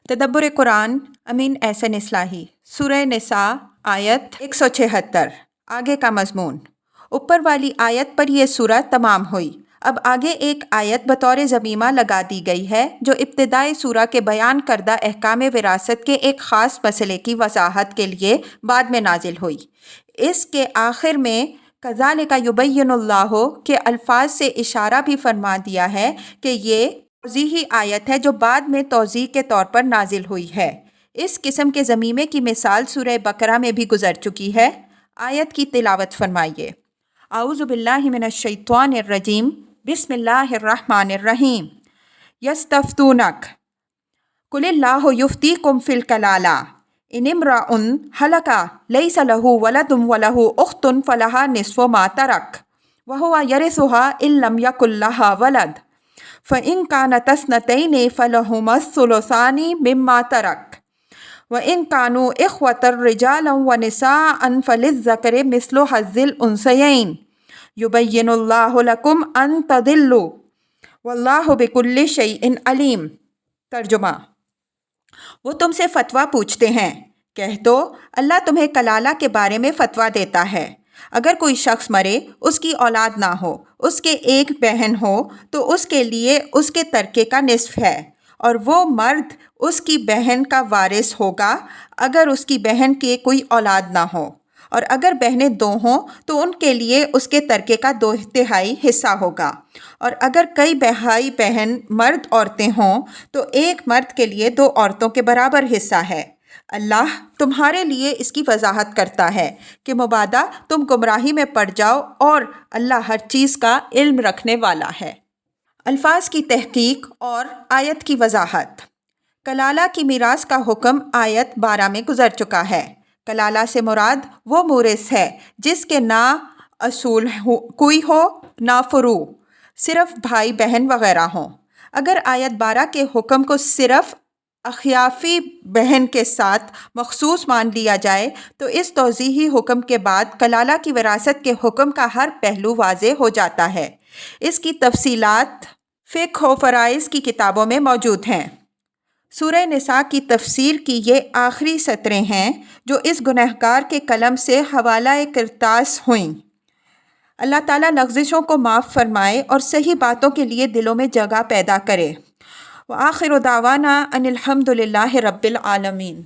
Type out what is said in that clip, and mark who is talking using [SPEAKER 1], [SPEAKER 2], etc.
[SPEAKER 1] تدبر قرآن امین احسن اصلاحی سورہ نساء آیت 176۔ آگے کا مضمون۔ اوپر والی آیت پر یہ سورہ تمام ہوئی۔ اب آگے ایک آیت بطور ضمیمہ لگا دی گئی ہے جو ابتدائی سورہ کے بیان کردہ احکام وراثت کے ایک خاص مسئلے کی وضاحت کے لیے بعد میں نازل ہوئی۔ اس کے آخر میں کذالک یبین اللہ کے الفاظ سے اشارہ بھی فرما دیا ہے کہ یہ توضیحی آیت ہے جو بعد میں توضیح کے طور پر نازل ہوئی ہے۔ اس قسم کے ضمیمے کی مثال سورہ بقرہ میں بھی گزر چکی ہے۔ آیت کی تلاوت فرمائیے۔ اعوذ باللہ من الشیطان الرجیم، بسم اللہ الرحمن الرحیم۔ یستفتونک قل اللہ یفتیکم فی الکلالہ ان امرؤ ہلک لیس لہ ولد ولہ اخت فلہا نصف ما ترک وہو یرثها ان لم یکن لہا ولد فإن كانت اثنتین فلہما الثلثان مما ترک وإن كانوا إخوة رجالا ونساء فللذکر مثل حظ الأنثیین یبین اللہ لکم ان تضلوا واللہ بکل شیء علیم۔ ترجمہ۔ وہ تم سے فتویٰ پوچھتے ہیں، کہہ دو اللہ تمہیں کلالہ کے بارے میں فتویٰ دیتا ہے۔ اگر کوئی شخص مرے، اس کی اولاد نہ ہو، اس کے ایک بہن ہو تو اس کے لیے اس کے ترکے کا نصف ہے، اور وہ مرد اس کی بہن کا وارث ہوگا اگر اس کی بہن کے کوئی اولاد نہ ہو، اور اگر بہنیں دو ہوں تو ان کے لیے اس کے ترکے کا 2/3 حصہ ہوگا، اور اگر کئی بھائی بہن مرد عورتیں ہوں تو ایک مرد کے لیے 2 عورتوں کے برابر حصہ ہے۔ اللہ تمہارے لیے اس کی وضاحت کرتا ہے کہ مبادا تم گمراہی میں پڑ جاؤ، اور اللہ ہر چیز کا علم رکھنے والا ہے۔ الفاظ کی تحقیق اور آیت کی وضاحت۔ کلالہ کی میراث کا حکم آیت 12 میں گزر چکا ہے۔ کلالہ سے مراد وہ مورث ہے جس کے نہ اصول کوئی ہو نہ فروع، صرف بھائی بہن وغیرہ ہوں۔ اگر آیت 12 کے حکم کو صرف اخیافی بہن کے ساتھ مخصوص مان لیا جائے تو اس توضیحی حکم کے بعد کلالہ کی وراثت کے حکم کا ہر پہلو واضح ہو جاتا ہے۔ اس کی تفصیلات فقہ و فرائض کی کتابوں میں موجود ہیں۔ سورہ نساء کی تفسیر کی یہ آخری سطریں ہیں جو اس گنہگار کے قلم سے حوالہ کرتاس ہوئیں۔ اللہ تعالیٰ لغزشوں کو معاف فرمائے اور صحیح باتوں کے لیے دلوں میں جگہ پیدا کرے۔ وآخر دعوانا ان الحمد للہ رب العالمین۔